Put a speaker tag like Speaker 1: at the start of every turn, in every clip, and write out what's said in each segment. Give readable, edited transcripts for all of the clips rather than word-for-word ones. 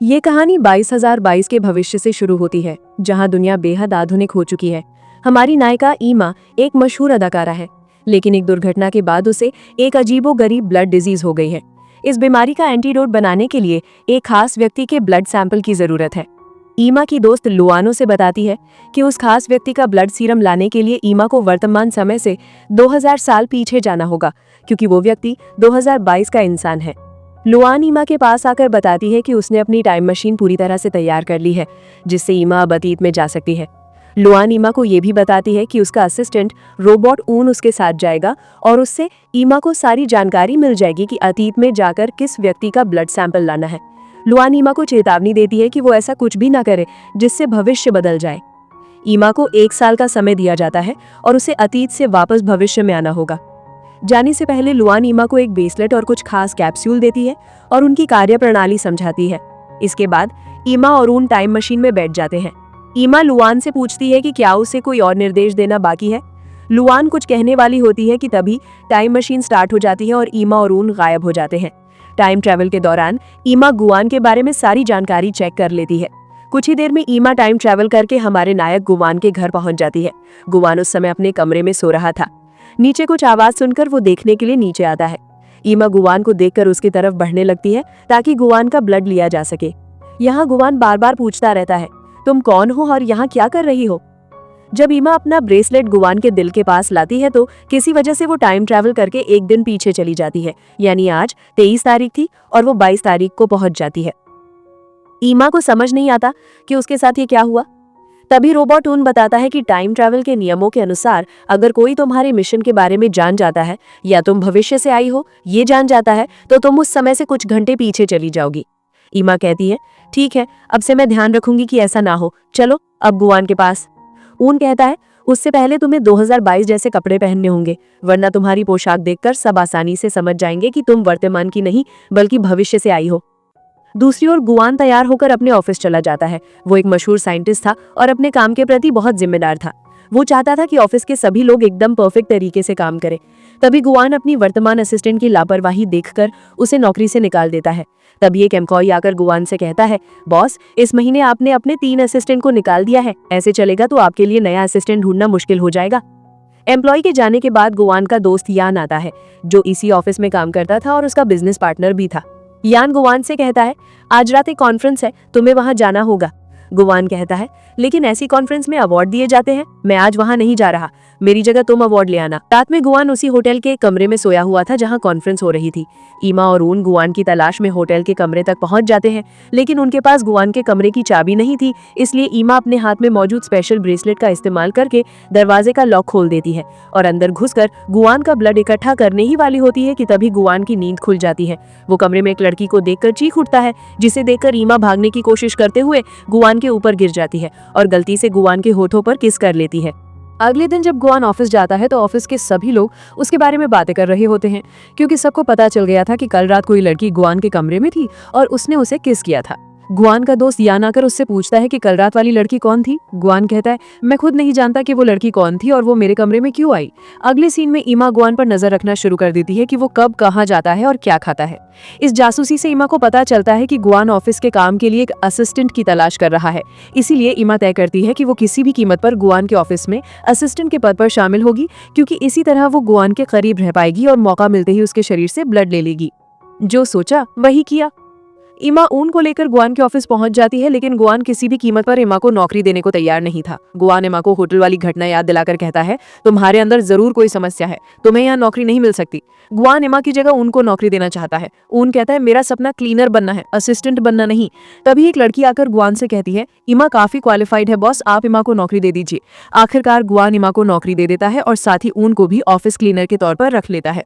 Speaker 1: ये कहानी 22,022 के भविष्य से शुरू होती है, जहां दुनिया बेहद आधुनिक हो चुकी है। हमारी नायिका ईमा एक मशहूर अदाकारा है, लेकिन एक दुर्घटना के बाद उसे एक अजीबोगरीब ब्लड डिजीज हो गई है। इस बीमारी का एंटीडोट बनाने के लिए एक खास व्यक्ति के ब्लड सैंपल की जरूरत है। ईमा की दोस्त लुआनो से बताती है कि उस खास व्यक्ति का ब्लड सीरम लाने के लिए ईमा को वर्तमान समय से 2000 साल पीछे जाना होगा, क्योंकि वो व्यक्ति 2022 का इंसान है। लुआन ईमा के पास आकर बताती है कि उसने अपनी टाइम मशीन पूरी तरह से तैयार कर ली है, जिससे ईमा अब अतीत में जा सकती है। लुआन ईमा को ये भी बताती है कि उसका असिस्टेंट रोबोट ऊन उसके साथ जाएगा और उससे ईमा को सारी जानकारी मिल जाएगी कि अतीत में जाकर किस व्यक्ति का ब्लड सैंपल लाना है। लुआन ईमा को चेतावनी देती है कि वो ऐसा कुछ भी ना करे जिससे भविष्य बदल जाए। ईमा को 1 साल का समय दिया जाता है और उसे अतीत से वापस भविष्य में आना होगा। जाने से पहले लुआन ईमा को एक ब्रेसलेट और कुछ खास कैप्सूल देती है और उनकी कार्यप्रणाली समझाती है। इसके बाद ईमा और ऊन टाइम मशीन में बैठ जाते हैं। ईमा लुआन से पूछती है कि क्या उसे कोई और निर्देश देना बाकी है। लुआन कुछ कहने वाली होती है कि तभी टाइम मशीन स्टार्ट हो जाती है और ईमा और ऊन गायब हो जाते हैं। टाइम ट्रैवल के दौरान ईमा गुआन के बारे में सारी जानकारी चेक कर लेती है। कुछ ही देर में ईमा टाइम ट्रैवल करके हमारे नायक गुआन के घर पहुंच जाती है। गुआन उस समय अपने कमरे में सो रहा था। नीचे कुछ आवाज सुनकर वो देखने के लिए नीचे आता है। ईमा गुआन को देखकर उसकी तरफ बढ़ने लगती है ताकि गुआन का ब्लड लिया जा सके। यहाँ गुआन बार बार पूछता रहता है, तुम कौन हो और यहाँ क्या कर रही हो? जब ईमा अपना ब्रेसलेट गुआन के दिल के पास लाती है तो किसी वजह से वो टाइम ट्रैवल करके एक दिन पीछे चली जाती है, यानी आज 23 तारीख थी और वो 22 तारीख को पहुंच जाती है। ईमा को समझ नहीं आता कि उसके साथ ये क्या हुआ। तभी रोबोट ऊन बताता है कि टाइम ट्रैवल के नियमों के अनुसार अगर कोई तुम्हारे मिशन के बारे में जान जाता है या तुम भविष्य से आई हो ये जान जाता है तो तुम उस समय से कुछ घंटे पीछे चली जाओगी। ईमा कहती है, ठीक है, अब से मैं ध्यान रखूंगी कि ऐसा ना हो। चलो अब गुआन के पास। ऊन कहता है, उससे पहले तुम्हें 2022 जैसे कपड़े पहनने होंगे, वरना तुम्हारी पोशाक देखकर सब आसानी से समझ जाएंगे कि तुम वर्तमान की नहीं बल्कि भविष्य से आई हो। दूसरी ओर गुआन तैयार होकर अपने ऑफिस चला जाता है। वो एक मशहूर साइंटिस्ट था और अपने काम के प्रति बहुत जिम्मेदार था। वो चाहता था कि ऑफिस के सभी लोग एकदम परफेक्ट तरीके से काम करें। तभी गुआन अपनी वर्तमान असिस्टेंट की लापरवाही देखकर उसे नौकरी से निकाल देता है। तभी एक एम्प्लॉय आकर गुआन से कहता है, बॉस, इस महीने आपने अपने 3 असिस्टेंट को निकाल दिया है। ऐसे चलेगा तो आपके लिए नया असिस्टेंट ढूंढना मुश्किल हो जाएगा। एम्प्लॉय के जाने के बाद गुआन का दोस्त यान आता है, जो इसी ऑफिस में काम करता था और उसका बिजनेस पार्टनर भी था। यान गुआन से कहता है, आज रात एक कॉन्फ्रेंस है, तुम्हें वहां जाना होगा। गुआन कहता है, लेकिन ऐसी कॉन्फ्रेंस में अवार्ड दिए जाते हैं, मैं आज वहां नहीं जा रहा, मेरी जगह तुम अवार्ड ले आना। रात में गुआन उसी होटल के कमरे में सोया हुआ था जहां कॉन्फ्रेंस हो रही थी। ईमा और ऊन गुआन की तलाश में होटल के कमरे तक पहुंच जाते हैं, लेकिन उनके पास गुआन के कमरे की चाबी नहीं थी। इसलिए ईमा अपने हाथ में मौजूद स्पेशल ब्रेसलेट का इस्तेमाल करके दरवाजे का लॉक खोल देती है और अंदर घुसकर गुआन का ब्लड इकट्ठा करने ही वाली होती है कि तभी गुआन की नींद खुल जाती है। वो कमरे में एक लड़की को देखकर चीख उठता है, जिसे देखकर ईमा भागने की कोशिश करते हुए गुआन के ऊपर गिर जाती है और गलती से गुआन के होठों पर किस कर लेती है। अगले दिन जब गुआन ऑफिस जाता है तो ऑफिस के सभी लोग उसके बारे में बातें कर रहे होते हैं, क्योंकि सबको पता चल गया था कि कल रात कोई लड़की गुआन के कमरे में थी और उसने उसे किस किया था। गुआन का दोस्त यान आकर उससे पूछता है कि कल रात वाली लड़की कौन थी। गुआन कहता है, मैं खुद नहीं जानता कि वो लड़की कौन थी और वो मेरे कमरे में क्यों आई। अगले सीन में ईमा गुआन पर नजर रखना शुरू कर देती है कि वो कब कहाँ जाता है और क्या खाता है। इस जासूसी से ईमा को पता चलता है कि गुआन ऑफिस के काम के लिए एक असिस्टेंट की तलाश कर रहा है। इसीलिए ईमा तय करती है कि वो किसी भी कीमत पर गुआन के ऑफिस में असिस्टेंट के पद पर शामिल होगी, क्योंकि इसी तरह वो गुआन के करीब रह पाएगी और मौका मिलते ही उसके शरीर से ब्लड ले लेगी। जो सोचा वही किया। ईमा ऊन को लेकर गुआन के ऑफिस पहुंच जाती है, लेकिन गुआन किसी भी कीमत पर ईमा को नौकरी देने को तैयार नहीं था। गुआन ईमा को होटल वाली घटना याद दिलाकर कहता है, तुम्हारे अंदर जरूर कोई समस्या है, तुम्हें यहाँ नौकरी नहीं मिल सकती। गुआन ईमा की जगह ऊन को नौकरी देना चाहता है। ऊन कहता है, मेरा सपना क्लीनर बनना है, असिस्टेंट बनना नहीं। तभी एक लड़की आकर गुआन से कहती है, ईमा काफी क्वालिफाइड है बॉस, आप ईमा को नौकरी दे दीजिए। आखिरकार गुआन ईमा को नौकरी दे देता है और साथ ही ऊन को भी ऑफिस क्लीनर के तौर पर रख लेता है।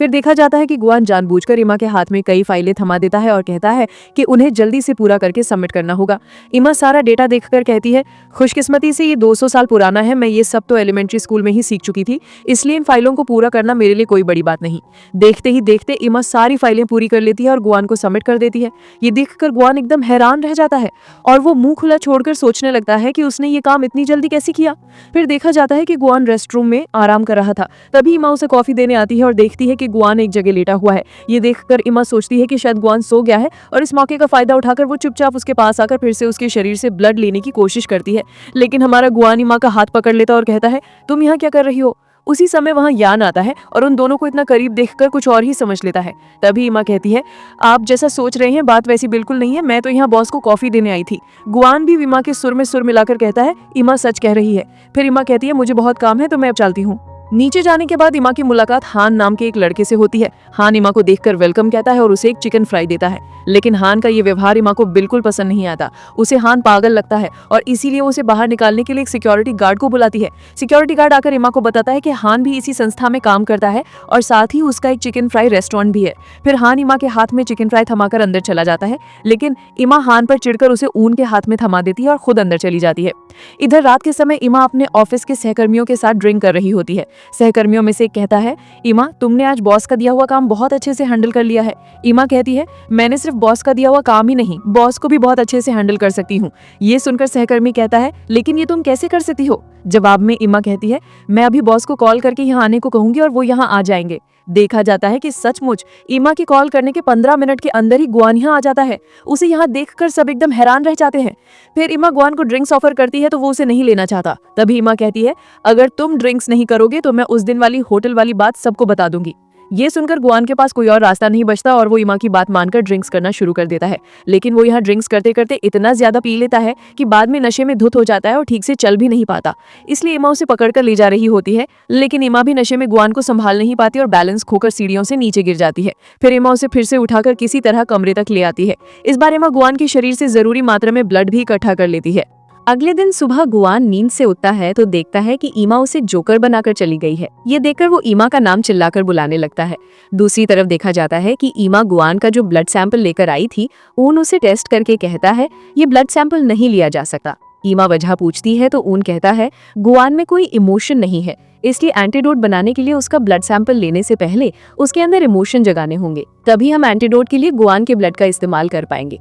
Speaker 1: फिर देखा जाता है कि गुआन जानबूझकर ईमा के हाथ में कई फाइलें थमा देता है और कहता है कि उन्हें जल्दी से पूरा करके सबमिट करना होगा। ईमा सारा डेटा देखकर कहती है, खुशकिस्मती से ये 200 साल पुराना है, मैं ये सब तो एलिमेंट्री स्कूल में ही सीख चुकी थी, इसलिए इन फाइलों को पूरा करना मेरे लिए कोई बड़ी बात नहीं। देखते ही देखते ईमा सारी फाइलें पूरी कर लेती है और गुआन को सबमिट कर देती है। ये देखकर गुआन एकदम हैरान रह जाता है और वो मुंह खुला छोड़कर सोचने लगता है कि उसने ये काम इतनी जल्दी कैसे किया। फिर देखा जाता है कि गुआन रेस्ट रूम में आराम कर रहा था। तभी ईमा उसे कॉफी देने आती है और देखती है है कि गुआन एक जगह लेटा हुआ है। ये देखकर इमा सोचती है कि शायद गुआन सो गया है और इस मौके का फायदा उठाकर वो चुपचाप उसके पास आकर फिर से उसके शरीर से ब्लड लेने की कोशिश करती है। लेकिन हमारा गुआन इमा का हाथ पकड़ लेता और कहता है, तुम यहाँ क्या कर रही हो? उसी समय वहां यान आता है और उन दोनों को इतना करीब देखकर कुछ और ही समझ लेता है। तभी इमा कहती है, आप जैसा सोच रहे हैं बात वैसी बिल्कुल नहीं है, मैं तो यहाँ बॉस को कॉफी देने आई थी। गुआन भी इमा के सुर में सुर मिलाकर कहता है, इमा सच कह रही है। फिर इमा कहती है, मुझे बहुत काम है तो मैं अब चलती हूँ। नीचे जाने के बाद इमा की मुलाकात हान नाम के एक लड़के से होती है। हान इमा को देखकर वेलकम कहता है और उसे एक चिकन फ्राई देता है। लेकिन हान का ये व्यवहार इमा को बिल्कुल पसंद नहीं आता। उसे हान पागल लगता है और इसीलिए उसे बाहर निकालने के लिए एक सिक्योरिटी गार्ड को बुलाती है। सिक्योरिटी गार्ड आकर इमा को बताता है कि हान भी इसी संस्था में काम करता है और साथ ही उसका एक चिकन फ्राई रेस्टोरेंट भी है। फिर हान इमा के हाथ में चिकन फ्राई थमाकर अंदर चला जाता है, लेकिन इमा हान पर चिढ़कर उसे ऊन के हाथ में थमा देती है और खुद अंदर चली जाती है। इधर रात के समय इमा अपने ऑफिस के सहकर्मियों के साथ ड्रिंक कर रही होती है। सहकर्मियों में से एक कहता है, इमा तुमने आज बॉस का दिया हुआ काम बहुत अच्छे से हैंडल कर लिया है। इमा कहती है, मैंने सिर्फ बॉस का दिया हुआ काम ही नहीं, बॉस को भी बहुत अच्छे से हैंडल कर सकती हूँ। ये सुनकर सहकर्मी कहता है, लेकिन ये तुम कैसे कर सकती हो? जवाब में इमा कहती है, मैं अभी बॉस को कॉल करके यहाँ आने को कहूंगी और वो यहाँ आ जाएंगे। देखा जाता है कि सचमुच इमा के कॉल करने के 15 मिनट के अंदर ही गुआन यहाँ आ जाता है। उसे यहाँ देखकर सब एकदम हैरान रह जाते हैं। फिर इमा गुआन को ड्रिंक्स ऑफर करती है तो वो उसे नहीं लेना चाहता। तभी इमा कहती है, अगर तुम ड्रिंक्स नहीं करोगे तो मैं उस दिन वाली होटल वाली बात सबको बता दूंगी। ये सुनकर गुआन के पास कोई और रास्ता नहीं बचता और वो इमा की बात मानकर ड्रिंक्स करना शुरू कर देता है। लेकिन वो यहाँ ड्रिंक्स करते करते इतना ज्यादा पी लेता है कि बाद में नशे में धुत हो जाता है और ठीक से चल भी नहीं पाता। इसलिए इमा उसे पकड़कर ले जा रही होती है, लेकिन इमा भी नशे में गुआन को संभाल नहीं पाती और बैलेंस खोकर सीढ़ियों से नीचे गिर जाती है। फिर इमा उसे फिर से उठाकर किसी तरह कमरे तक ले आती है। इस बार इमा गुआन के शरीर से जरूरी मात्रा में ब्लड भी इकट्ठा कर लेती है। अगले दिन सुबह गुआन नींद से उठता है तो देखता है कि ईमा उसे जोकर बनाकर चली गई है। ये देखकर वो ईमा का नाम चिल्लाकर बुलाने लगता है। दूसरी तरफ देखा जाता है कि ईमा गुआन का जो ब्लड सैंपल लेकर आई थी, ऊन उसे टेस्ट करके कहता है, ये ब्लड सैंपल नहीं लिया जा सकता। ईमा वजह पूछती है तो ऊन कहता है, गुआन में कोई इमोशन नहीं है, इसलिए एंटीडोट बनाने के लिए उसका ब्लड सैंपल लेने से पहले उसके अंदर इमोशन जगाने होंगे, तभी हम एंटीडोट के लिए गुआन के ब्लड का इस्तेमाल कर पाएंगे।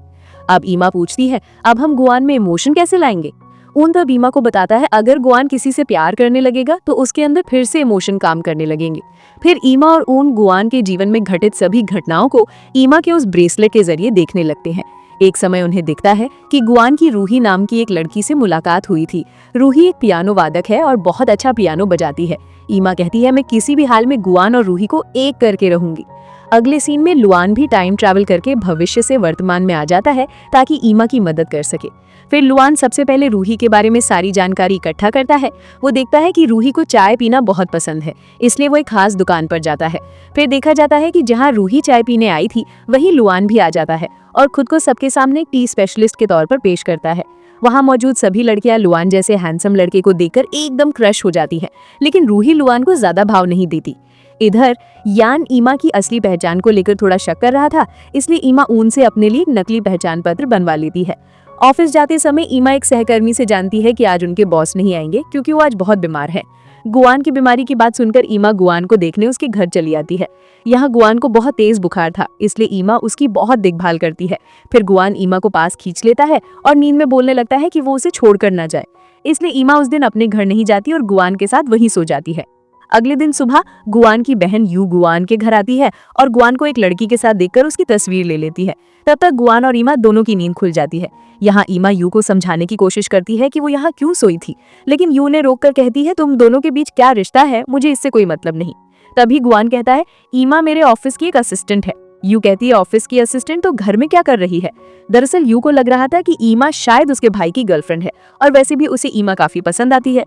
Speaker 1: अब ईमा पूछती है, अब हम गुआन में इमोशन कैसे लाएंगे? ऊन तब ईमा को बताता है, अगर गुआन किसी से प्यार करने लगेगा तो उसके अंदर फिर से इमोशन काम करने लगेंगे। फिर ईमा और ऊन गुआन के जीवन में घटित सभी घटनाओं को ईमा के उस ब्रेसलेट के जरिए देखने लगते हैं। एक समय उन्हें दिखता है कि गुआन की रूही नाम की एक लड़की से मुलाकात हुई थी। रूही एक पियानो वादक है और बहुत अच्छा पियानो बजाती है। ईमा कहती है, मैं किसी भी हाल में गुआन और रूही को एक करके रहूंगी। अगले सीन में लुआन भी टाइम ट्रैवल करके भविष्य से वर्तमान में आ जाता है ताकि ईमा की मदद कर सके। फिर लुआन सबसे पहले रूही के बारे में सारी जानकारी इकट्ठा करता है। वो देखता है कि रूही को चाय पीना बहुत पसंद है, इसलिए वो एक खास दुकान पर जाता है। फिर देखा जाता है कि जहाँ रूही चाय पीने आई थी वहीं लुआन भी आ जाता है और खुद को सबके सामने टी स्पेशलिस्ट के तौर पर पेश करता है। वहाँ मौजूद सभी लड़कियां लुआन जैसे हैंडसम लड़के को देखकर एकदम क्रश हो जाती है, लेकिन रूही लुआन को ज्यादा भाव नहीं देती। इधर यान ईमा की असली पहचान को लेकर थोड़ा शक कर रहा था, इसलिए ईमा ऊन से अपने लिए एक नकली पहचान पत्र बनवा लेती है। ऑफिस जाते समय ईमा एक सहकर्मी से जानती है कि आज उनके बॉस नहीं आएंगे क्योंकि वो आज बहुत बीमार है। गुआन की बीमारी की बात सुनकर ईमा गुआन को देखने उसके घर चली आती है। यहाँ गुआन को बहुत तेज बुखार था, इसलिए ईमा उसकी बहुत देखभाल करती है। फिर गुआन ईमा को पास खींच लेता है और नींद में बोलने लगता है कि वो उसे छोड़कर न जाए, इसलिए ईमा उस दिन अपने घर नहीं जाती और गुआन के साथ वहीं सो जाती है। अगले दिन सुबह गुआन की बहन यू गुआन के घर आती है और गुआन को एक लड़की के साथ देखकर उसकी तस्वीर ले लेती है। तब तक गुआन और ईमा दोनों की नींद खुल जाती है। यहाँ ईमा यू को समझाने की कोशिश करती है कि वो यहाँ क्यों सोई थी, लेकिन यू ने रोककर कहती है, तुम दोनों के बीच क्या रिश्ता है, मुझे इससे कोई मतलब नहीं। तभी गुआन कहता है, ईमा मेरे ऑफिस की एक असिस्टेंट है। यू कहती है, ऑफिस की असिस्टेंट तो घर में क्या कर रही है? दरअसल यू को लग रहा था कि ईमा शायद उसके भाई की गर्लफ्रेंड है और वैसे भी उसे ईमा काफी पसंद आती है।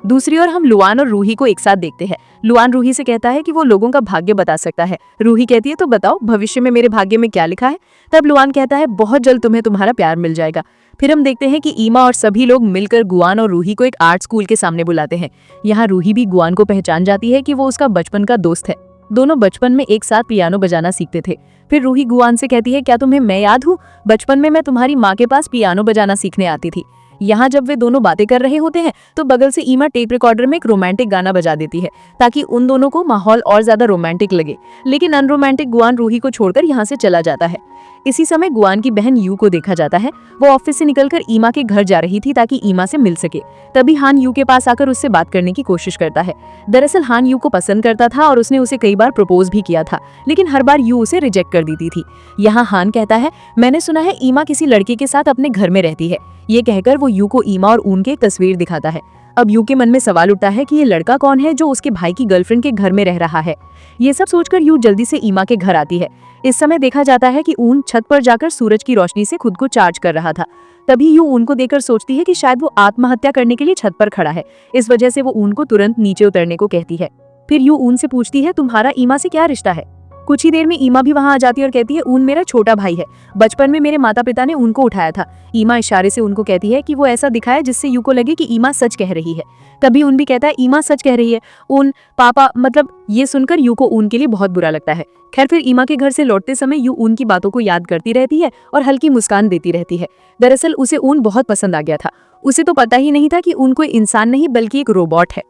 Speaker 1: दूसरी ओर हम लुआन और रूही को एक साथ देखते हैं। लुआन रूही से कहता है कि वो लोगों का भाग्य बता सकता है। रूही कहती है, तो बताओ भविष्य में मेरे भाग्य में क्या लिखा है? तब लुआन कहता है, बहुत जल्द तुम्हें तुम्हारा प्यार मिल जाएगा। फिर हम देखते हैं कि ईमा और सभी लोग मिलकर गुआन और रूही को एक आर्ट स्कूल के सामने बुलाते हैं। यहाँ रूही भी गुआन को पहचान जाती है कि वो उसका बचपन का दोस्त है। दोनों बचपन में एक साथ पियानो बजाना सीखते थे। फिर रूही गुआन से कहती है, क्या तुम्हें मैं याद हूँ? बचपन में मैं तुम्हारी माँ के पास पियानो बजाना सीखने आती थी। यहाँ जब वे दोनों बातें कर रहे होते हैं तो बगल से ईमा टेप रिकॉर्डर में एक रोमांटिक गाना बजा देती है ताकि उन दोनों को माहौल और ज्यादा रोमांटिक लगे, लेकिन अनरोमांटिक गुआन रूही को छोड़कर यहाँ से चला जाता है। इसी समय गुआन की बहन यू को देखा जाता है। वो ऑफिस से निकलकर ईमा के घर जा रही थी ताकि ईमा से मिल सके। तभी हान यू के पास आकर उससे बात करने की कोशिश करता है। दरअसल हान यू को पसंद करता था और उसने उसे कई बार प्रपोज भी किया था, लेकिन हर बार यू उसे रिजेक्ट कर देती थी। यहाँ हान कहता है, मैंने सुना है ईमा किसी लड़के के साथ अपने घर में रहती है। ये कहकर वो यू को ईमा और ऊन की एक तस्वीर दिखाता है। अब यू के मन में सवाल उठता है कि ये लड़का कौन है जो उसके भाई की गर्लफ्रेंड के घर में रह रहा है। ये सब सोचकर यू जल्दी से ईमा के घर आती है। इस समय देखा जाता है कि ऊन छत पर जाकर सूरज की रोशनी से खुद को चार्ज कर रहा था। तभी यू ऊन को देखकर सोचती है कि शायद वो आत्महत्या करने के लिए छत पर खड़ा है। इस वजह से वो ऊन को तुरंत नीचे उतरने को कहती है। फिर यू ऊन से पूछती है, तुम्हारा ईमा से क्या रिश्ता है। कुछ ही देर में ईमा भी वहां आ जाती है और कहती है, ऊन मेरा छोटा भाई है। बचपन में मेरे माता पिता ने उनको उठाया था। ईमा इशारे से उनको कहती है कि वो ऐसा दिखाए जिससे यू को लगे कि ईमा सच कह रही है। तभी ऊन भी कहता है, ईमा सच कह रही है। ऊन पापा मतलब ये सुनकर यू को ऊन के लिए बहुत बुरा लगता है। खैर फिर ईमा के घर से लौटते समय यू ऊन की बातों को याद करती रहती है और हल्की मुस्कान देती रहती है। दरअसल उसे ऊन बहुत पसंद आ गया था। उसे तो पता ही नहीं था कि ऊन कोई इंसान नहीं बल्कि एक रोबोट है।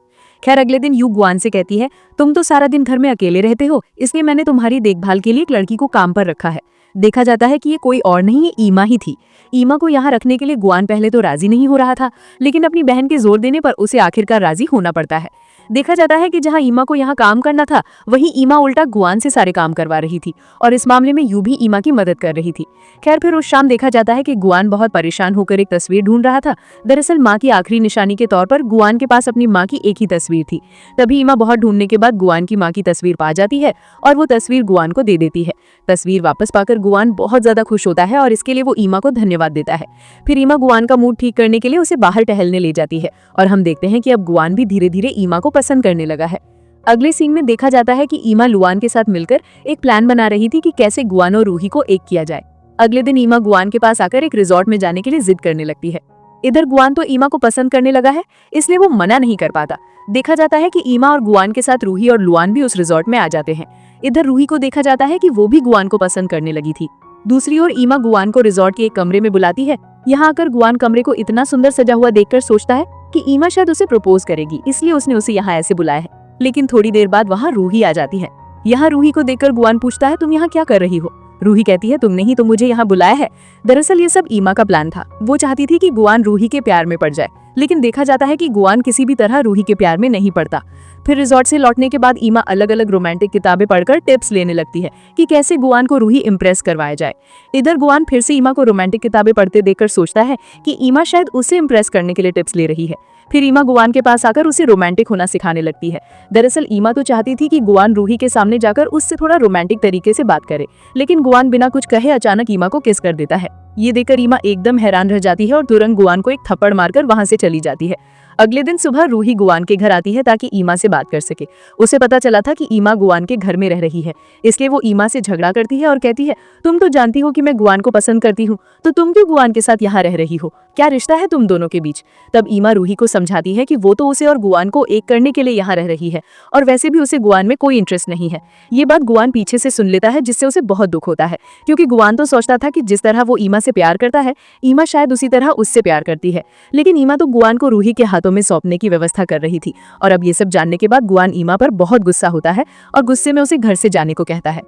Speaker 1: खैर अगले दिन यू गुआन से कहती है, तुम तो सारा दिन घर में अकेले रहते हो, इसलिए मैंने तुम्हारी देखभाल के लिए एक लड़की को काम पर रखा है। देखा जाता है कि ये कोई और नहीं, ये ईमा ही थी। ईमा को यहाँ रखने के लिए गुआन पहले तो राजी नहीं हो रहा था, लेकिन अपनी बहन के जोर देने पर उसे आखिरकार राजी होना पड़ता है। देखा जाता है कि जहाँ ईमा को यहाँ काम करना था, वहीं ईमा उल्टा गुआन से सारे काम करवा रही थी और इस मामले में यू भी ईमा की मदद कर रही थी। खैर फिर उस शाम देखा जाता है कि गुआन बहुत परेशान होकर एक तस्वीर ढूंढ रहा था। दरअसल माँ की आखिरी निशानी के तौर पर गुआन के पास अपनी माँ की एक ही तस्वीर थी। तभी ईमा बहुत ढूंढने के बाद गुआन की माँ की तस्वीर पा जाती है और वो तस्वीर गुआन को दे देती है। तस्वीर वापस पाकर गुआन बहुत ज्यादा खुश होता है और इसके लिए वो ईमा को धन्यवाद देता है। फिर ईमा गुआन का मूड ठीक करने के लिए उसे बाहर टहलने ले जाती है और हम देखते हैं कि अब गुआन भी धीरे धीरे ईमा को पसंद करने लगा है। अगले सीन में देखा जाता है कि ईमा लुआन के साथ मिलकर एक प्लान बना रही थी कि कैसे गुआन और रूही को एक किया जाए। अगले दिन ईमा गुआन के पास आकर एक रिजॉर्ट में जाने के लिए जिद करने लगती है। इधर गुआन तो ईमा को पसंद करने लगा है, इसलिए वो मना नहीं कर पाता। देखा जाता है कि ईमा और गुआन के साथ रूही और लुआन भी उस रिजॉर्ट में आ जाते हैं। इधर रूही को देखा जाता है कि वो भी गुआन को पसंद करने लगी थी। दूसरी ओर ईमा गुआन को रिजॉर्ट के एक कमरे में बुलाती है। यहाँ आकर गुआन कमरे को इतना सुंदर सजा हुआ देखकर सोचता है कि ईमा शायद उसे प्रपोज करेगी, इसलिए उसने उसे यहाँ ऐसे बुलाया है। लेकिन थोड़ी देर बाद वहाँ रूही आ जाती है। यहाँ रूही को देखकर गुआन पूछता है, तुम यहाँ क्या कर रही हो। रूही कहती है, तुमने ही तो मुझे यहाँ बुलाया है। दरअसल ये सब ईमा का प्लान था। वो चाहती थी कि गुआन रूही के प्यार में पड़ जाए, लेकिन देखा जाता है कि गुआन किसी भी तरह रूही के प्यार में नहीं पड़ता। फिर रिजॉर्ट से लौटने के बाद ईमा अलग अलग रोमांटिक किताबें पढ़कर टिप्स लेने लगती है कि कैसे गुआन को रूही इम्प्रेस करवाया जाए। इधर गुआन फिर से ईमा को रोमांटिक किताबें पढ़ते देखकर सोचता है कि ईमा शायद उसे इम्प्रेस करने के लिए टिप्स ले रही है। फिर ईमा गुआन के पास आकर उसे रोमांटिक होना सिखाने लगती है। दरअसल ईमा तो चाहती थी कि गुआन रूही के सामने जाकर उससे थोड़ा रोमांटिक तरीके से बात करे, लेकिन गुआन बिना कुछ कहे अचानक ईमा को किस कर देता है। ये देखकर ईमा एकदम हैरान रह जाती है और तुरंत गुआन को एक थप्पड़ मारकर वहां से चली जाती है। अगले दिन सुबह रूही गुआन के घर आती है ताकि ईमा से बात कर सके। उसे पता चला था कि ईमा गुआन के घर में रह रही है, इसलिए वो ईमा से झगड़ा करती है और कहती है, तुम तो जानती हो कि मैं गुआन को पसंद करती हूँ, तो तुम क्यों गुआन के साथ यहाँ रह रही हो, क्या रिश्ता है तुम दोनों के बीच। तब ईमा रूही को समझाती है कि वो तो उसे और गुआन को एक करने के लिए यहाँ रह रही है और वैसे भी उसे गुआन में कोई इंटरेस्ट नहीं है। ये बात गुआन पीछे से सुन लेता है, जिससे उसे बहुत दुख होता है, क्योंकि गुआन तो सोचता था कि जिस तरह वो ईमा से प्यार करता है, ईमा शायद उसी तरह उससे प्यार करती है। लेकिन ईमा तो गुआन को रूही के हाथों में सौंपने की व्यवस्था कर रही थी और अब ये सब जानने के बाद गुआन ईमा पर बहुत गुस्सा होता है और गुस्से में उसे घर से जाने को कहता है।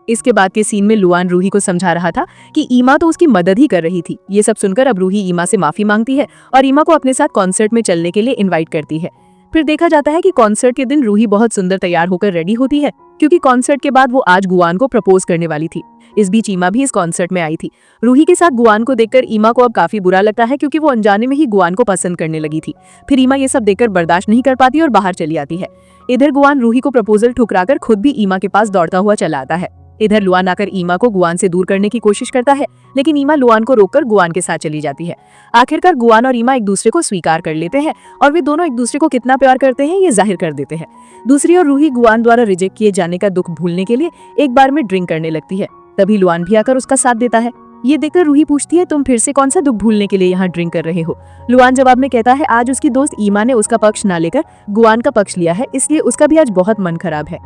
Speaker 1: इसके बाद के सीन में लुआन रूही को समझा रहा था कि ईमा तो उसकी मदद ही कर रही थी। ये सब सुनकर अब रूही ईमा से माफी मांगती है और ईमा को अपने साथ कॉन्सर्ट में चलने के लिए इनवाइट करती है। फिर देखा जाता है कि कॉन्सर्ट के दिन रूही बहुत सुंदर तैयार होकर रेडी होती है, क्योंकि कॉन्सर्ट के बाद वो आज गुआन को प्रपोज करने वाली थी। इस बीच ईमा भी इस कॉन्सर्ट में आई थी। रूही के साथ गुआन को देखकर ईमा को अब काफी बुरा लगता है, क्योंकि वो अनजाने में ही गुआन को पसंद करने लगी थी। फिर ईमा ये सब देखकर बर्दाश्त नहीं कर पाती और बाहर चली आती है। इधर गुआन रूही को प्रपोजल ठुकराकर खुद भी ईमा के पास दौड़ता हुआ चला आता है। इधर लुआन आकर ईमा को गुआन से दूर करने की कोशिश करता है, लेकिन ईमा लुआन को रोककर गुआन के साथ चली जाती है। आखिरकार गुआन और ईमा एक दूसरे को स्वीकार कर लेते हैं और वे दोनों एक दूसरे को कितना प्यार करते हैं ये जाहिर कर देते हैं। दूसरी ओर रूही गुआन द्वारा रिजेक्ट किए जाने का दुख भूलने के लिए एक बार में ड्रिंक करने लगती है। तभी लुआन भी आकर उसका साथ देता है। ये देखकर रूही पूछती है, तुम फिर से कौन सा दुख भूलने के लिए यहाँ ड्रिंक कर रहे हो। लुआन जवाब में कहता है, आज उसकी दोस्त ईमा ने उसका पक्ष ना लेकर गुआन का पक्ष लिया है, इसलिए उसका भी आज बहुत मन खराब है।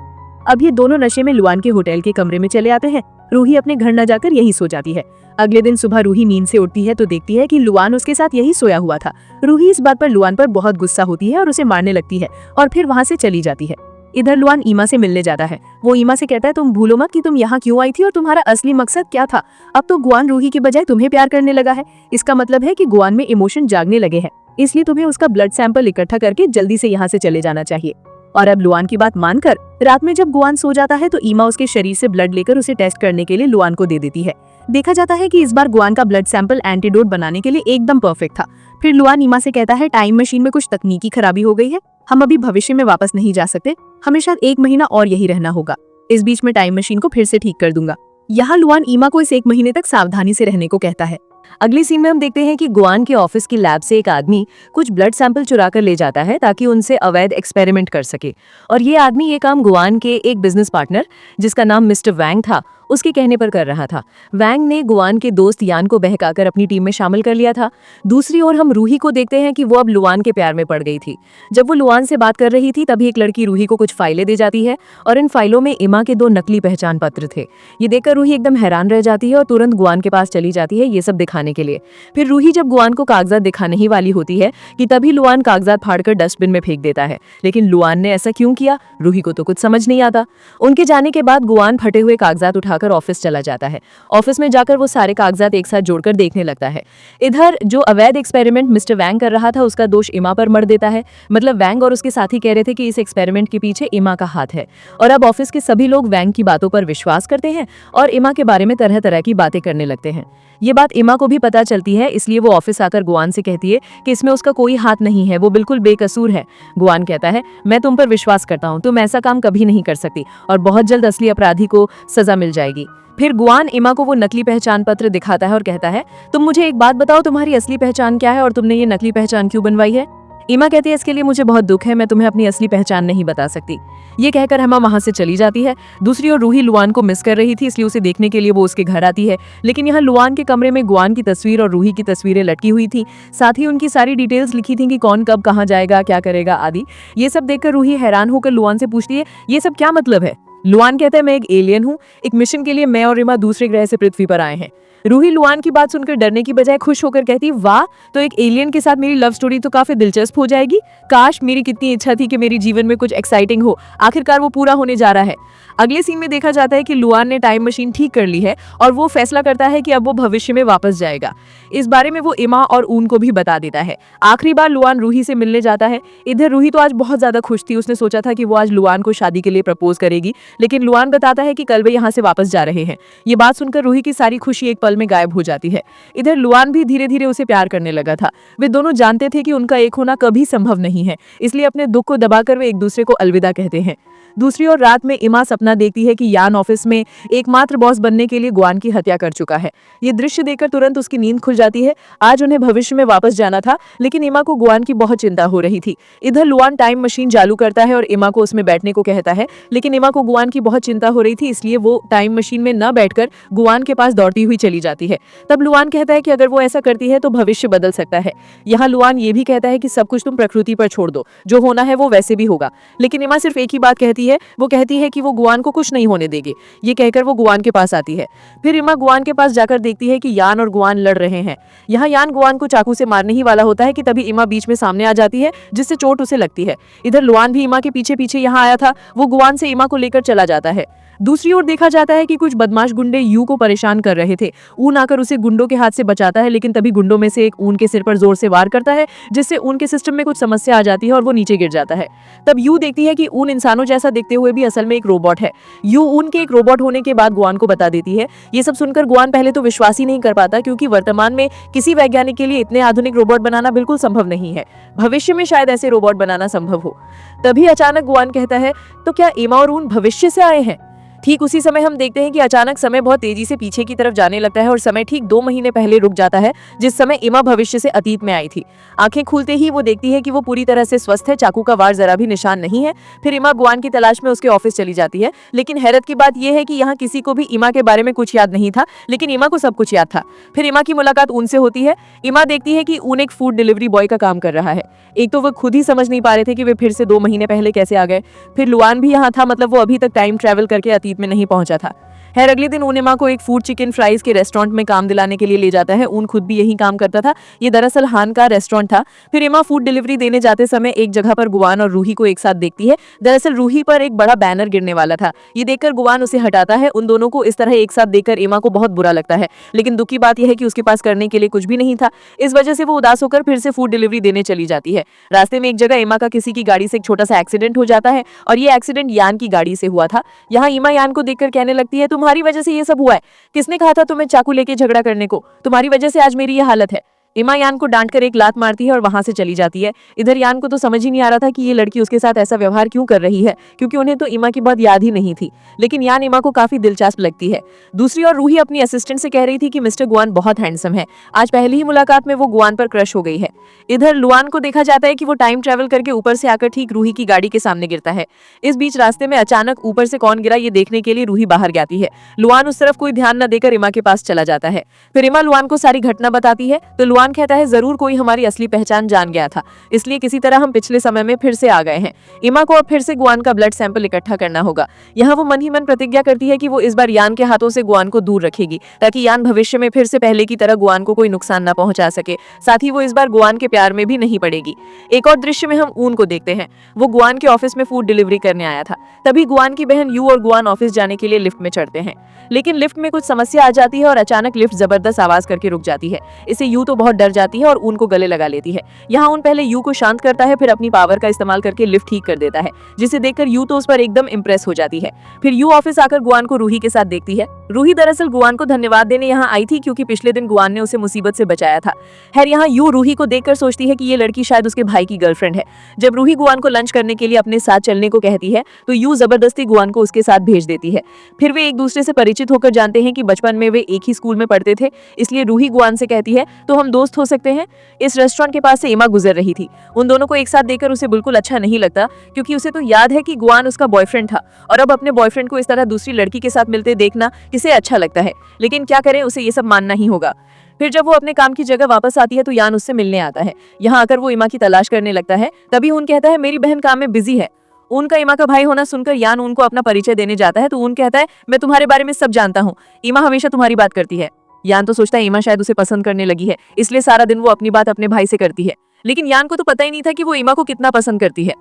Speaker 1: अब ये दोनों नशे में लुआन के होटल के कमरे में चले आते हैं। रूही अपने घर न जाकर यहीं सो जाती है। अगले दिन सुबह रूही नींद से उठती है तो देखती है कि लुआन उसके साथ यही सोया हुआ था। रूही इस बात पर लुआन पर बहुत गुस्सा होती है और उसे मारने लगती है और फिर वहां से चली जाती है। इधर लुआन ईमा से मिलने जाता है। वो ईमा से कहता है तुम भूलो मत कि तुम यहाँ क्यों आई थी और तुम्हारा असली मकसद क्या था। अब तो गुआन रूही के बजाय तुम्हें प्यार करने लगा है। इसका मतलब है कि गुआन में इमोशन जागने लगे हैं, इसलिए तुम्हें उसका ब्लड सैंपल इकट्ठा करके जल्दी से यहाँ से चले जाना चाहिए। और अब लुआन की बात मानकर रात में जब गुआन सो जाता है तो ईमा उसके शरीर से ब्लड लेकर उसे टेस्ट करने के लिए लुआन को दे देती है। देखा जाता है कि इस बार गुआन का ब्लड सैंपल एंटीडोट बनाने के लिए एकदम परफेक्ट था। फिर लुआन ईमा से कहता है टाइम मशीन में कुछ तकनीकी खराबी हो गई है, हम अभी भविष्य में वापस नहीं जा सकते, हमें शायद 1 महीना और यही रहना होगा। इस बीच में टाइम मशीन को फिर से ठीक कर दूंगा। यहाँ लुआन ईमा को इस 1 महीने तक सावधानी से रहने को कहता है। अगली सीन में हम देखते हैं कि गुआन के ऑफिस की लैब से एक आदमी कुछ ब्लड सैंपल चुरा कर ले जाता है ताकि उनसे अवैध एक्सपेरिमेंट कर सके। और ये आदमी ये काम गुआन के एक बिजनेस पार्टनर जिसका नाम मिस्टर वैंग था उसके कहने पर कर रहा था। वैंग ने गुआन के दोस्त यान को बहकाकर अपनी टीम में शामिल कर लिया था। दूसरी ओर हम रूही को देखते हैं कि वो अब लुआन के प्यार में पड़ गई थी। जब वो लुआन से बात कर रही थी तभी एक लड़की रूही को कुछ फाइलें दे जाती है और इन फाइलों में ईमा के 2 नकली पहचान पत्र थे। ये देखकर रूही एकदम हैरान रह जाती है और तुरंत गुआन के पास चली जाती है ये सब दिखाने के लिए। फिर रूही जब गुआन को कागजात दिखाने ही वाली होती है कि तभी लुआन कागजात फाड़कर डस्टबिन में फेंक देता है। लेकिन लुआन ने ऐसा क्यों किया, रूही को तो कुछ समझ नहीं आता। उनके जाने के बाद गुआन फटे हुए कागजात उठाकर ऑफिस चला जाता है। ऑफिस में जाकर वो सारे कागजात एक साथ जोड़कर देखने लगता है। इधर जो अवैध एक्सपेरिमेंट मिस्टर वैंग कर रहा था उसका दोष ईमा पर मर देता है। मतलब वैंग और उसके साथी कह रहे थे कि इस एक्सपेरिमेंट के पीछे ईमा का हाथ है। और अब ऑफिस के सभी लोग वैंग की बातों पर विश्वास करते हैं और ईमा के बारे में तरह तरह की बातें करने लगते हैं। ये बात ईमा को भी पता चलती है, इसलिए वो ऑफिस आकर गुआन से कहती है कि इसमें उसका कोई हाथ नहीं है, वो बिल्कुल बेकसूर है। गुआन कहता है मैं तुम पर विश्वास करता हूँ, तुम ऐसा काम कभी नहीं कर सकती और बहुत जल्द असली अपराधी को सजा मिल जाएगी। फिर गुआन ईमा को वो नकली पहचान पत्र दिखाता है और कहता है तुम मुझे एक बात बताओ, तुम्हारी असली पहचान क्या है और तुमने ये नकली पहचान क्यों बनवाई है। ईमा कहती है इसके लिए मुझे बहुत दुख है, मैं तुम्हें अपनी असली पहचान नहीं बता सकती। ये कहकर ईमा वहां से चली जाती है। दूसरी ओर रूही लुआन को मिस कर रही थी, इसलिए उसे देखने के लिए वो उसके घर आती है। लेकिन यहाँ लुआन के कमरे में गुआन की तस्वीर और रूही की तस्वीरें लटकी हुई थी, साथ ही उनकी सारी डिटेल्स लिखी थी कि कौन कब कहाँ जाएगा, क्या करेगा आदि। ये सब देखकर रूही हैरान होकर लुआन से पूछती है ये सब क्या मतलब है। लुआन कहता है मैं एक एलियन हूँ, एक मिशन के लिए मैं और ईमा दूसरे ग्रह से पृथ्वी पर आए हैं। रूही लुआन की बात सुनकर डरने की बजाय खुश होकर कहती वाह, तो एक एलियन के साथ मेरी लव स्टोरी तो काफी दिलचस्प हो जाएगी। काश मेरी कितनी इच्छा थी कि मेरे जीवन में कुछ एक्साइटिंग हो, आखिरकार वो पूरा होने जा रहा है। अगले सीन में देखा जाता है कि लुआन ने टाइम मशीन ठीक कर ली है और वो फैसला करता है कि अब वो भविष्य में वापस जाएगा। इस बारे में वो ईमा और ऊन को भी बता देता है। आखिरी बार लुआन रूही से मिलने जाता है। इधर रूही तो आज बहुत ज्यादा खुश थी, उसने सोचा था कि वो आज लुआन को शादी के लिए प्रपोज करेगी, लेकिन लुआन बताता है कि कल वे यहाँ से वापस जा रहे हैं। ये बात सुनकर रूही की सारी खुशी एक पल में गायब हो जाती है। इधर लुआन भी धीरे धीरे उसे प्यार करने लगा था। वे दोनों जानते थे कि उनका एक होना कभी संभव नहीं है, इसलिए अपने दुख को दबाकर वे एक दूसरे को अलविदा कहते हैं। दूसरी ओर रात में ईमा सपना देखती है कि यान ऑफिस में एकमात्र बॉस बनने के लिए गुआन की हत्या कर चुका है। ये दृश्य देखकर तुरंत उसकी नींद खुल जाती है। आज उन्हें भविष्य में वापस जाना था, लेकिन ईमा को गुआन की बहुत चिंता हो रही थी। इधर लुआन टाइम मशीन चालू करता है और ईमा को उसमें बैठने को कहता है, लेकिन ईमा को गुआन की बहुत चिंता हो रही थी, इसलिए वो टाइम मशीन में न बैठकर गुआन के पास दौड़ती हुई चली जाती है। तब लुआन कहता है कि अगर वो ऐसा करती है तो भविष्य बदल सकता है। यहाँ लुआन ये भी कहता है कि सब कुछ तुम प्रकृति पर छोड़ दो, जो होना है वो वैसे भी होगा। लेकिन ईमा सिर्फ एक ही बात कहती है, वो कहती है कि वो गुआन को कुछ नहीं होने देगी। ये कहकर वो गुआन के पास आती है। फिर ईमा गुआन के पास जाकर देखती है कि यान और गुआन लड़ रहे हैं। यहाँ यान गुआन को चाकू से मारने ही वाला होता है कि तभी ईमा बीच में सामने आ जाती है, जिससे चोट उसे लगती है। इधर लुआन भी ईमा के पीछे पीछे यहाँ आया था। वो गुआन से ईमा को लेकर चला जाता है। दूसरी ओर देखा जाता है कि कुछ बदमाश गुंडे यू को परेशान कर रहे थे। ऊन आकर उसे गुंडों के हाथ से बचाता है, लेकिन तभी गुंडों में से एक ऊन के सिर पर जोर से वार करता है, जिससे ऊन के सिस्टम में कुछ समस्या आ जाती है और वो नीचे गिर जाता है। तब यू देखती है कि ऊन इंसानों जैसा दिखते हुए भी असल में एक रोबोट है। यू ऊन के एक रोबोट होने के बाद गुआन को बता देती है। ये सब सुनकर गुआन पहले तो विश्वास ही नहीं कर पाता, क्योंकि वर्तमान में किसी वैज्ञानिक के लिए इतने आधुनिक रोबोट बनाना बिल्कुल संभव नहीं है। भविष्य में शायद ऐसे रोबोट बनाना संभव हो। तभी अचानक गुआन कहता है, तो क्या ईमा और ऊन भविष्य से आए हैं? ठीक उसी समय हम देखते हैं कि अचानक समय बहुत तेजी से पीछे की तरफ जाने लगता है और समय ठीक 2 महीने पहले रुक जाता है, जिस समय ईमा भविष्य से अतीत में आई थी। आंखें खुलते ही वो देखती है कि वो पूरी तरह से स्वस्थ है, चाकू का वार जरा भी निशान नहीं है। फिर ईमा गुआन की तलाश में उसके ऑफिस चली जाती है। लेकिन हैरत की बात यह है कि यहाँ किसी को भी ईमा के बारे में कुछ याद नहीं था, लेकिन ईमा को सब कुछ याद था। फिर ईमा की मुलाकात ऊन से होती है। ईमा देखती है कि ऊन एक फूड डिलीवरी बॉय का काम कर रहा है। एक तो वो खुद ही समझ नहीं पा रहे थे कि वे फिर से 2 महीने पहले कैसे आ गए। फिर लुआन भी यहाँ था, मतलब वो अभी तक टाइम ट्रैवल करके अतीत में नहीं पहुंचा था।
Speaker 2: खैर अगले दिन ऊन इमा को एक फूड चिकन फ्राइज के रेस्टोरेंट में काम दिलाने के लिए ले जाता है। ऊन खुद भी यही काम करता था। ये दरअसल हान का रेस्टोरेंट था। फिर इमा फूड डिलीवरी देने जाते समय एक जगह पर गुआन और रूही को एक साथ देखती है। दरअसल रूही पर एक बड़ा बैनर गिरने वाला था। ये देखकर गुआन उसे हटाता है। उन दोनों को इस तरह एक साथ देखकर इमा को बहुत बुरा लगता है, लेकिन दुख की बात यह है कि उसके पास करने के लिए कुछ भी नहीं था। इस वजह से वो उदास होकर फिर से फूड डिलीवरी देने चली जाती है। रास्ते में एक जगह इमा का किसी की गाड़ी से एक छोटा सा एक्सीडेंट हो जाता है और ये एक्सीडेंट यान की गाड़ी से हुआ था। यहाँ इमा यान को देखकर कहने लगती है, तुम्हारी वजह से ये सब हुआ है। किसने कहा था तुम्हें चाकू लेके झगड़ा करने को? तुम्हारी वजह से आज मेरी ये हालत है। इमा यान को डांटकर एक लात मारती है और वहां से चली जाती है। इधर यान को तो समझ ही नहीं आ रहा था कि ये लड़की उसके साथ ऐसा व्यवहार क्यों कर रही है, क्योंकि उन्हें तो इमा की बहुत याद ही नहीं थी। लेकिन यान इमा को काफी दिलचस्प लगती है। दूसरी ओर रूही अपनी असिस्टेंट से कह रही थी कि मिस्टर गुआन बहुत हैंडसम है। आज पहली ही मुलाकात में वो गुआन पर क्रश हो गई है। इधर लुआन को देखा जाता है कि वो टाइम ट्रेवल करके ऊपर से आकर ठीक रूही की गाड़ी के सामने गिरता है। इस बीच रास्ते में अचानक ऊपर से कौन गिरा ये देखने के लिए रूही बाहर जाती है। लुआन उस तरफ कोई ध्यान न देकर इमा के पास चला जाता है। फिर इमा लुआन को सारी घटना बताती है तो लुआन कहता है, जरूर कोई हमारी असली पहचान जान गया था, इसलिए किसी तरह हम पिछले समय में फिर से आ गए हैं। इमा को अब फिर से गुआन का ब्लड सैंपल इकट्ठा करना होगा। यहाँ वो मन ही मन प्रतिज्ञा करती है कि वो इस बार यान के हाथों से गुआन को दूर रखेगी, ताकि यान भविष्य में फिर से पहले की तरह गुआन को कोई नुकसान न पहुंचा सके। साथ ही वो इस बार गुआन के प्यार में भी नहीं पड़ेगी। एक और दृश्य में हम ऊन को देखते हैं। वो गुआन के ऑफिस में फूड डिलीवरी करने आया था। तभी गुआन की बहन यू और गुआन ऑफिस जाने के लिए लिफ्ट में चढ़ते हैं, लेकिन लिफ्ट में कुछ समस्या आ जाती है और अचानक लिफ्ट जबरदस्त आवाज करके रुक जाती है। इससे यू तो बहुत डर जाती है और ऊन को गले लगा लेती है। यहाँ ऊन पहले यू को शांत करता है, फिर अपनी पावर का इस्तेमाल करके लिफ्ट ठीक कर देता है, जिसे देखकर यू तो उस पर एकदम इंप्रेस हो जाती है। फिर यू ऑफिस आकर गुआन को रूही के साथ देखती है। रूही दरअसल गुआन को धन्यवाद देने यहाँ आई थी, क्योंकि पिछले दिन गुआन ने उसे मुसीबत से बचाया था। खैर यहाँ यू रूही को देखकर सोचती है कि ये लड़की शायद उसके भाई की गर्लफ्रेंड है। जब रूही गुआन को लंच करने के लिए अपने साथ चलने को कहती है तो यू जबरदस्ती गुआन को उसके साथ भेज देती है। फिर वे एक दूसरे से परिचित होकर जानते हैं कि बचपन में वे एक ही स्कूल में पढ़ते थे, इसलिए रूही गुआन से कहती है, तो हम दोस्त हो सकते हैं। इस रेस्टोरेंट के पास से इमा गुजर रही थी। उन दोनों को एक साथ देखकर उसे बिल्कुल अच्छा नहीं लगता, क्योंकि उसे तो याद है कि गुआन उसका बॉयफ्रेंड था, और अब अपने बॉयफ्रेंड को इस तरह दूसरी लड़की के साथ मिलते देखना किसे अच्छा लगता है। लेकिन क्या करें, उसे ये सब मानना ही होगा। फिर जब वो अपने काम की जगह वापस आती है तो यान उससे मिलने आता है। यहाँ आकर वो इमा की तलाश करने लगता है। तभी ऊन कहता है, मेरी बहन काम में बिजी है। ऊन का इमा का भाई होना सुनकर यान ऊन को अपना परिचय देने जाता है तो ऊन कहता है, मैं तुम्हारे बारे में सब जानता हूँ। इमा हमेशा तुम्हारी बात करती है। यान तो सोचता है इमा शायद उसे पसंद करने लगी है, इसलिए सारा दिन वो अपनी बात अपने भाई से करती है। लेकिन यान को तो पता ही नहीं था कि वो इमा को कितना पसंद करती है।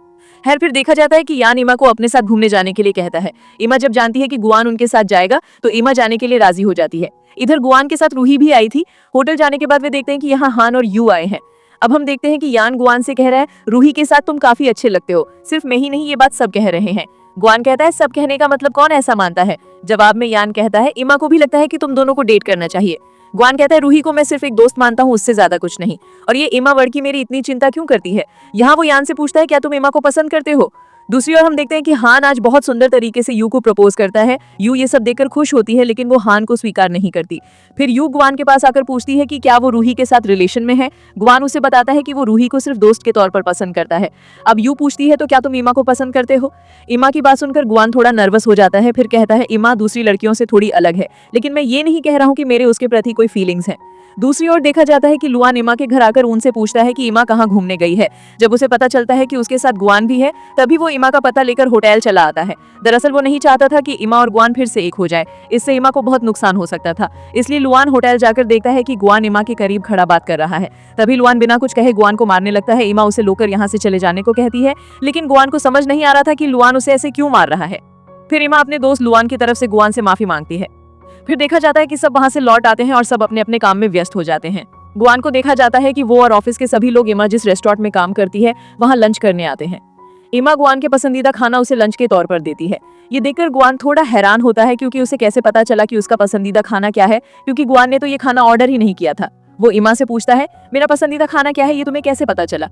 Speaker 2: खैर फिर देखा जाता है कि यान इमा को अपने साथ घूमने जाने के लिए कहता है। इमा जब जानती है कि गुआन उनके साथ जाएगा तो इमा जाने के लिए राजी हो जाती है। इधर गुआन के साथ रूही भी आई थी। होटल जाने के बाद वे देखते हैं कि यहाँ हान और यू आए हैं। अब हम देखते हैं कि यान गुआन से कह रहा है, रूही के साथ तुम काफी अच्छे लगते हो। सिर्फ मैं ही नहीं, ये बात सब कह रहे हैं। गुआन कहता है, सब कहने का मतलब कौन ऐसा मानता है? जवाब में यान कहता है, इमा को भी लगता है कि तुम दोनों को डेट करना चाहिए। गुआन कहता है, रूही को मैं सिर्फ एक दोस्त मानता हूँ, उससे ज्यादा कुछ नहीं। और ये इमा वर्ड की मेरी इतनी चिंता क्यों करती है? यहाँ वो यान से पूछता है, क्या तुम इमा को पसंद करते हो? दूसरी ओर हम देखते हैं कि हान आज बहुत सुंदर तरीके से यू को प्रपोज करता है। यू ये सब देखकर खुश होती है, लेकिन वो हान को स्वीकार नहीं करती। फिर यू गुआन के पास आकर पूछती है कि क्या वो रूही के साथ रिलेशन में है। गुआन उसे बताता है कि वो रूही को सिर्फ दोस्त के तौर पर पसंद करता है। अब यू पूछती है, तो क्या तुम इमा को पसंद करते हो? इमा की बात सुनकर गुआन थोड़ा नर्वस हो जाता है। फिर कहता है, इमा दूसरी लड़कियों से थोड़ी अलग है, लेकिन मैं ये नहीं कह रहा हूँ कि मेरे उसके प्रति कोई फीलिंग्स हैं। दूसरी ओर देखा जाता है कि लुआन इमा के घर आकर उनसे पूछता है कि इमा कहाँ घूमने गई है। जब उसे पता चलता है कि उसके साथ गुआन भी है, तभी वो इमा का पता लेकर होटल चला आता है। दरअसल वो नहीं चाहता था कि इमा और गुआन फिर से एक हो जाए, इससे इमा को बहुत नुकसान हो सकता था। इसलिए लुआन होटल जाकर देखता है कि गुआन इमा के करीब खड़ा बात कर रहा है। तभी लुआन बिना कुछ कहे गुआन को मारने लगता है। इमा उसे लोकर यहाँ से चले जाने को कहती है, लेकिन गुआन को समझ नहीं आ रहा था कि लुआन उसे ऐसे क्यों मार रहा है। फिर इमा अपने दोस्त लुआन की तरफ से गुआन से माफी मांगती है। फिर देखा जाता है कि सब वहां से लौट आते हैं और सब अपने अपने काम में व्यस्त हो जाते हैं। गुआन को देखा जाता है कि वो और ऑफिस के सभी लोग इमा जिस रेस्टोरेंट में काम करती है वहां लंच करने आते हैं। इमा गुआन के पसंदीदा खाना उसे लंच के तौर पर देती है। ये देखकर गुआन थोड़ा हैरान होता है, क्योंकि उसे कैसे पता चला कि उसका पसंदीदा खाना क्या है, क्योंकि गुआन ने तो ये खाना ऑर्डर ही नहीं किया था। वो इमा से पूछता है, मेरा पसंदीदा खाना क्या है, ये तुम्हें कैसे पता चला?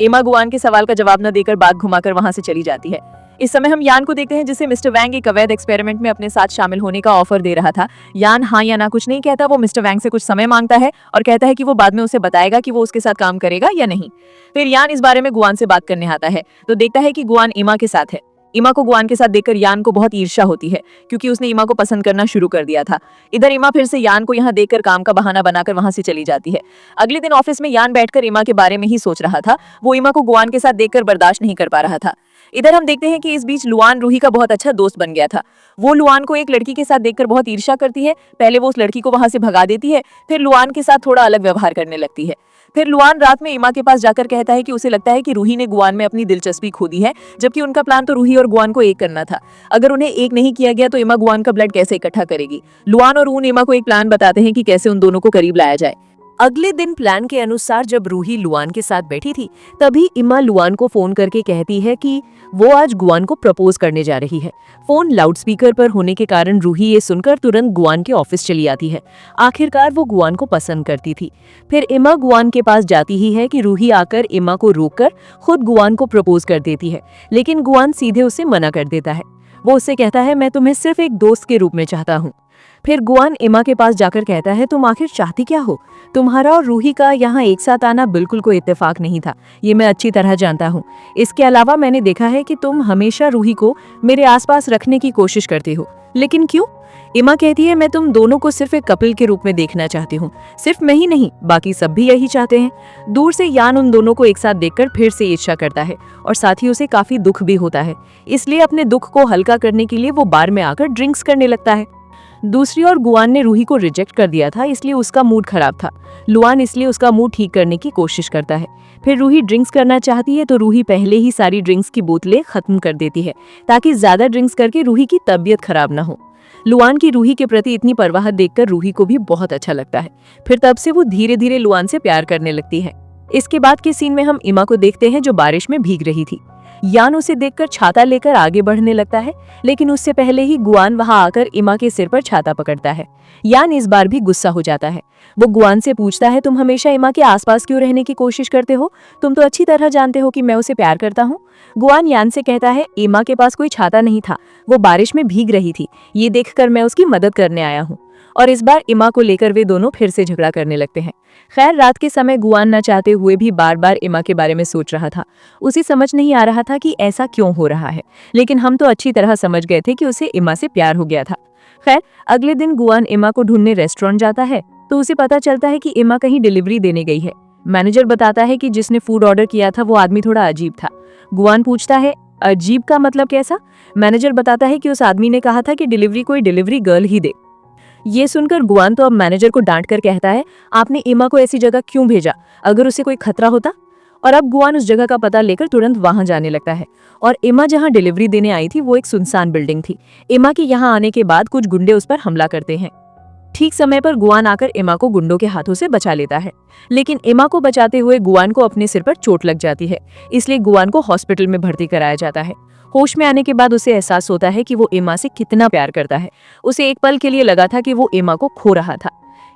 Speaker 2: इमा गुआन के सवाल का जवाब न देकर बात घुमाकर वहां से चली जाती है। इस समय हम यान को देखते हैं, जिसे मिस्टर वैंग एक अवैध एक्सपेरिमेंट में अपने साथ शामिल होने का ऑफर दे रहा था। यान हाँ या ना कुछ नहीं कहता। वो मिस्टर वैंग से कुछ समय मांगता है और कहता है कि वो बाद में उसे बताएगा कि वो उसके साथ काम करेगा या नहीं। फिर यान इस बारे में गुआन से बात करने आता है तो देखता है कि गुआन इमा के साथ है। इमा को गुआन के साथ देखकर यान को बहुत ईर्ष्या होती है, क्योंकि उसने इमा को पसंद करना शुरू कर दिया था। इधर इमा फिर से यान को यहाँ देखकर काम का बहाना बनाकर वहां से चली जाती है। अगले दिन ऑफिस में यान बैठकर इमा के बारे में ही सोच रहा था। वो इमा को गुआन के साथ देखकर बर्दाश्त नहीं कर पा रहा था। इधर हम देखते हैं कि इस बीच लुआन रूही का बहुत अच्छा दोस्त बन गया था। वो लुआन को एक लड़की के साथ देखकर बहुत ईर्ष्या करती है। पहले वो उस लड़की को वहां से भगा देती है, फिर लुआन के साथ थोड़ा अलग व्यवहार करने लगती है। फिर लुआन रात में इमा के पास जाकर कहता है कि उसे लगता है कि रूही ने गुआन में अपनी दिलचस्पी खो दी है, जबकि उनका प्लान तो रूही और गुआन को एक करना था। अगर उन्हें एक नहीं किया गया तो इमा गुआन का ब्लड कैसे इकट्ठा करेगी। लुआन और ऊन इमा को एक प्लान बताते हैं कि कैसे उन दोनों को करीब लाया जाए।
Speaker 1: अगले दिन प्लान के अनुसार जब रूही लुआन के साथ बैठी थी, तभी इमा लुआन को फोन करके कहती है कि वो आज गुआन को प्रपोज करने जा रही है। फोन लाउडस्पीकर पर होने के कारण रूही ये सुनकर तुरंत गुआन के ऑफिस चली आती है। आखिरकार वो गुआन को पसंद करती थी। फिर इमा गुआन के पास जाती ही है कि रूही आकर इमा को रोककर खुद गुआन को प्रपोज कर देती है, लेकिन गुआन सीधे उसे मना कर देता है। वो उससे कहता है, मैं तुम्हें सिर्फ एक दोस्त के रूप में चाहता हूँ। फिर गुआन इमा के पास जाकर कहता है, तुम आखिर चाहती क्या हो? तुम्हारा और रूही का यहाँ एक साथ आना बिल्कुल कोई इत्तेफाक नहीं था, ये मैं अच्छी तरह जानता हूँ। इसके अलावा मैंने देखा है कि तुम हमेशा रूही को मेरे आसपास रखने की कोशिश करते हो, लेकिन क्यों? इमा कहती है, मैं तुम दोनों को सिर्फ एक कपल के रूप में देखना चाहती हूँ। सिर्फ मैं ही नहीं, बाकी सब भी यही चाहते हैं। दूर से यान उन दोनों को एक साथ देखकर फिर से ईर्ष्या करता है और साथ ही उसे काफी दुख भी होता है। इसलिए अपने दुख को हल्का करने के लिए वो बार में आकर ड्रिंक्स करने लगता है। दूसरी ओर गुआन ने रूही को रिजेक्ट कर दिया था, इसलिए उसका मूड खराब था। लुआन इसलिए उसका मूड ठीक करने की कोशिश करता है। फिर रूही ड्रिंक्स करना चाहती है तो रूही पहले ही सारी ड्रिंक्स की बोतलें खत्म कर देती है, ताकि ज्यादा ड्रिंक्स करके रूही की तबीयत खराब ना हो। लुआन की रूही के प्रति इतनी परवाह देखकर रूही को भी बहुत अच्छा लगता है। फिर तब से वो धीरे धीरे लुआन से प्यार करने लगती है। इसके बाद के सीन में हम इमा को देखते हैं जो बारिश में भीग रही थी। यान उसे देखकर छाता लेकर आगे बढ़ने लगता है, लेकिन उससे पहले ही गुआन वहां आकर इमा के सिर पर छाता पकड़ता है। यान इस बार भी गुस्सा हो जाता है। वो गुआन से पूछता है, तुम हमेशा इमा के आसपास क्यों रहने की कोशिश करते हो? तुम तो अच्छी तरह जानते हो कि मैं उसे प्यार करता हूँ। गुआन यान से कहता है, इमा के पास कोई छाता नहीं था, वो बारिश में भीग रही थी, ये देखकर मैं उसकी मदद करने आया हूँ। और इस बार इमा को लेकर वे दोनों फिर से झगड़ा करने लगते हैं। खैर, रात के समय गुआन न चाहते हुए भी बार बार इमा के बारे में सोच रहा था। उसे समझ नहीं आ रहा था कि ऐसा क्यों हो रहा है, लेकिन हम तो अच्छी तरह समझ गए थे कि उसे इमा से प्यार हो गया था। खैर, अगले दिन गुआन इमा को ढूंढने रेस्टोरेंट जाता है तो उसे पता चलता है कि इमा कहीं डिलीवरी देने गई है। मैनेजर बताता है कि जिसने फूड ऑर्डर किया था वो आदमी थोड़ा अजीब था। गुआन पूछता है, अजीब का मतलब कैसा? मैनेजर बताता है कि उस आदमी ने कहा था कि डिलीवरी कोई डिलीवरी गर्ल ही दे। ये सुनकर गुआन तो अब मैनेजर को डांट कर कहता है, आपने इमा को ऐसी जगह क्यों भेजा? अगर उसे कोई खतरा होता? और अब गुआन उस जगह का पता लेकर तुरंत वहां जाने लगता है। और इमा जहां डिलीवरी देने आई थी वो एक सुनसान बिल्डिंग थी। इमा के यहाँ आने के बाद कुछ गुंडे उस पर हमला करते हैं। ठीक समय पर गुआन आकर इमा को गुंडों के हाथों से बचा लेता है, लेकिन इमा को बचाते हुए गुआन को अपने सिर पर चोट लग जाती है, इसलिए गुआन को हॉस्पिटल में भर्ती कराया जाता है। होश में आने के बाद उसे एहसास होता है कि वो इमा से कितना प्यार करता है। उसे एक पल के लिए लगा था कि वो इमा को खो रहा था।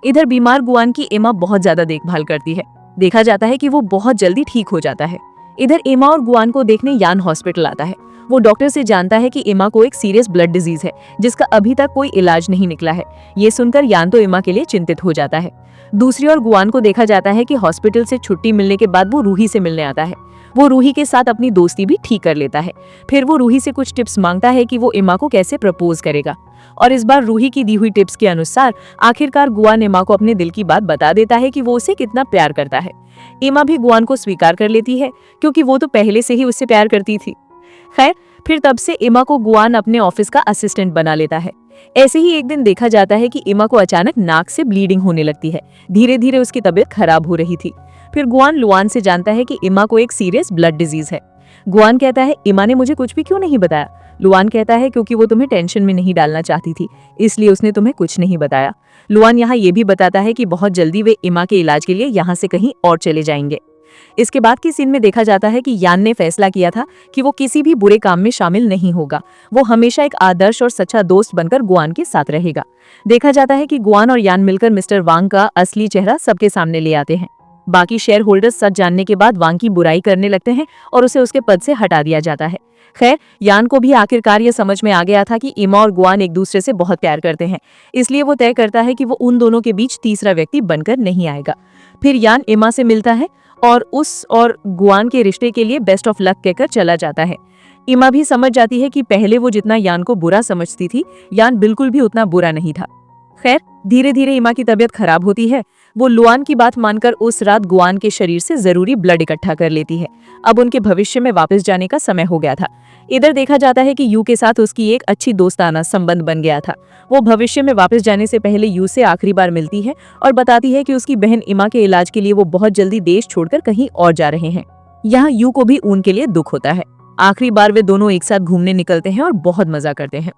Speaker 1: इधर बीमार गुआन की इमा बहुत ज्यादा देखभाल करती है। देखा जाता है कि वो बहुत जल्दी ठीक हो जाता है। इधर इमा और गुआन को देखने यान हॉस्पिटल आता है। वो डॉक्टर से जानता है कि इमा को एक सीरियस ब्लड डिजीज है, जिसका अभी तक कोई इलाज नहीं निकला है। ये सुनकर यान तो इमा के लिए चिंतित हो जाता है। दूसरी ओर गुआन को देखा जाता है कि हॉस्पिटल से छुट्टी मिलने के बाद वो रूही से मिलने आता है। वो रूही के साथ अपनी दोस्ती भी ठीक कर लेता है। फिर वो रूही से कुछ टिप्स मांगता है कि वो इमा को कैसे प्रपोज करेगा। और इस बार रूही की दी हुई टिप्स के अनुसार आखिरकार गुआन इमा को अपने दिल की बात बता देता है कि वो उसे कितना प्यार करता है। इमा भी गुआन को स्वीकार कर लेती है, क्योंकि वो तो पहले से ही उससे प्यार करती थी। खैर, फिर तब से इमा को गुआन अपने ऑफिस का असिस्टेंट बना लेता है। ऐसे ही एक दिन देखा जाता है कि इमा को अचानक नाक से ब्लीडिंग होने लगती है। धीरे धीरे उसकी तबीयत खराब हो रही थी। फिर गुआन लुआन से जानता है कि इमा को एक सीरियस ब्लड डिजीज है। गुआन कहता है, इमा ने मुझे कुछ भी क्यों नहीं बताया? लुआन कहता है, क्योंकि वो तुम्हें टेंशन में नहीं डालना चाहती थी, इसलिए उसने तुम्हें कुछ नहीं बताया। लुआन यहाँ ये भी बताता है कि बहुत जल्दी वे इमा के इलाज के लिए यहाँ से कहीं और चले जाएंगे। इसके बाद की सीन में देखा जाता है कि यान ने फैसला किया था कि वो किसी भी बुरे काम में शामिल नहीं होगा। वो हमेशा एक आदर्श और सच्चा दोस्त बनकर गुआन के साथ रहेगा। देखा जाता है कि गुआन और यान मिलकर मिस्टर वांग का असली चेहरा सबके सामने ले आते हैं। बाकी शेयर होल्डर्स सच जानने के बाद वांग की बुराई करने लगते हैं और उसे उसके पद से हटा दिया जाता है। खैर, यान को भी आखिरकार ये समझ में आ गया था कि इमा और गुआन एक दूसरे से बहुत प्यार करते हैं, इसलिए वो तय करता है कि वो उन दोनों के बीच तीसरा व्यक्ति बनकर नहीं आएगा। फिर यान इमा से मिलता है और उस और गुआन के रिश्ते के लिए बेस्ट ऑफ लक कहकर चला जाता है। इमा भी समझ जाती है कि पहले वो जितना यान को बुरा समझती थी, यान बिल्कुल भी उतना बुरा नहीं था। खैर, धीरे धीरे इमा की तबीयत खराब होती है।
Speaker 2: वो लुआन की बात मानकर उस रात गुआन के शरीर से जरूरी ब्लड इकट्ठा कर लेती है। अब उनके भविष्य में वापस जाने का समय हो गया था। इधर देखा जाता है कि यू के साथ उसकी एक अच्छी दोस्ताना संबंध बन गया था। वो भविष्य में वापस जाने से पहले यू से आखिरी बार मिलती है और बताती है कि उसकी बहन इमा के इलाज के लिए वो बहुत जल्दी देश छोड़कर कहीं और जा रहे हैं। यहाँ यू को भी उनके लिए दुख होता है। आखिरी बार वे दोनों एक साथ घूमने निकलते हैं और बहुत मजा करते हैं।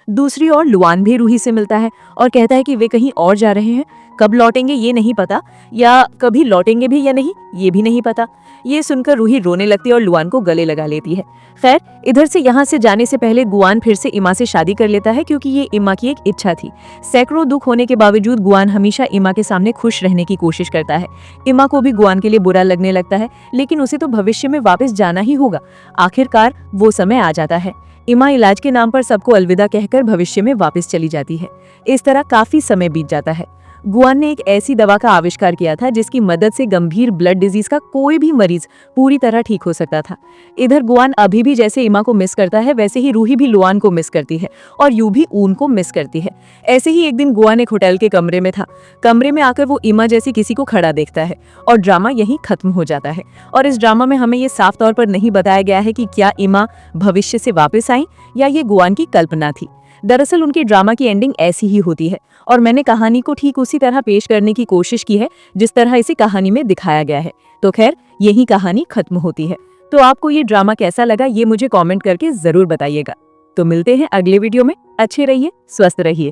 Speaker 2: दूसरी ओर लुआन भी रूही से मिलता है और कहता है कि वे कहीं और जा रहे हैं, कब लौटेंगे ये नहीं पता, या कभी लौटेंगे भी या नहीं ये भी नहीं पता। ये सुनकर रूही रोने लगती है और लुआन को गले लगा लेती है। खैर, इधर से यहाँ से जाने से पहले गुआन फिर से इमा से शादी कर लेता है, क्योंकि ये इमा की एक इच्छा थी। सैकड़ों दुख होने के बावजूद गुआन हमेशा इमा के सामने खुश रहने की कोशिश करता है। इमा को भी गुआन के लिए बुरा लगने लगता है, लेकिन उसे तो भविष्य में वापस जाना ही होगा। आखिरकार वो समय आ जाता है। इमा इलाज के नाम पर सबको अलविदा कहकर भविष्य में वापस चली जाती है। इस तरह काफी समय बीत जाता है। गुआन ने एक ऐसी दवा का आविष्कार किया था जिसकी मदद से गंभीर ब्लड डिजीज का कोई भी मरीज पूरी तरह ठीक हो सकता था। इधर गुआन अभी भी जैसे इमा को मिस करता है, वैसे ही रूही भी लुआन को मिस करती है और यू भी ऊन को मिस करती है। ऐसे ही एक दिन गुआन एक होटल के कमरे में था। कमरे में आकर वो इमा जैसी किसी को खड़ा देखता है और ड्रामा यहीं खत्म हो जाता है। और इस ड्रामा में हमें ये साफ तौर पर नहीं बताया गया है कि क्या इमा भविष्य से वापस आई या ये गुआन की कल्पना थी। दरअसल उनकी ड्रामा की एंडिंग ऐसी ही होती है और मैंने कहानी को ठीक उसी तरह पेश करने की कोशिश की है जिस तरह इसे कहानी में दिखाया गया है। तो खैर, यही कहानी खत्म होती है। तो आपको ये ड्रामा कैसा लगा ये मुझे कमेंट करके जरूर बताइएगा। तो मिलते हैं अगले वीडियो में। अच्छे रहिए, स्वस्थ रहिए।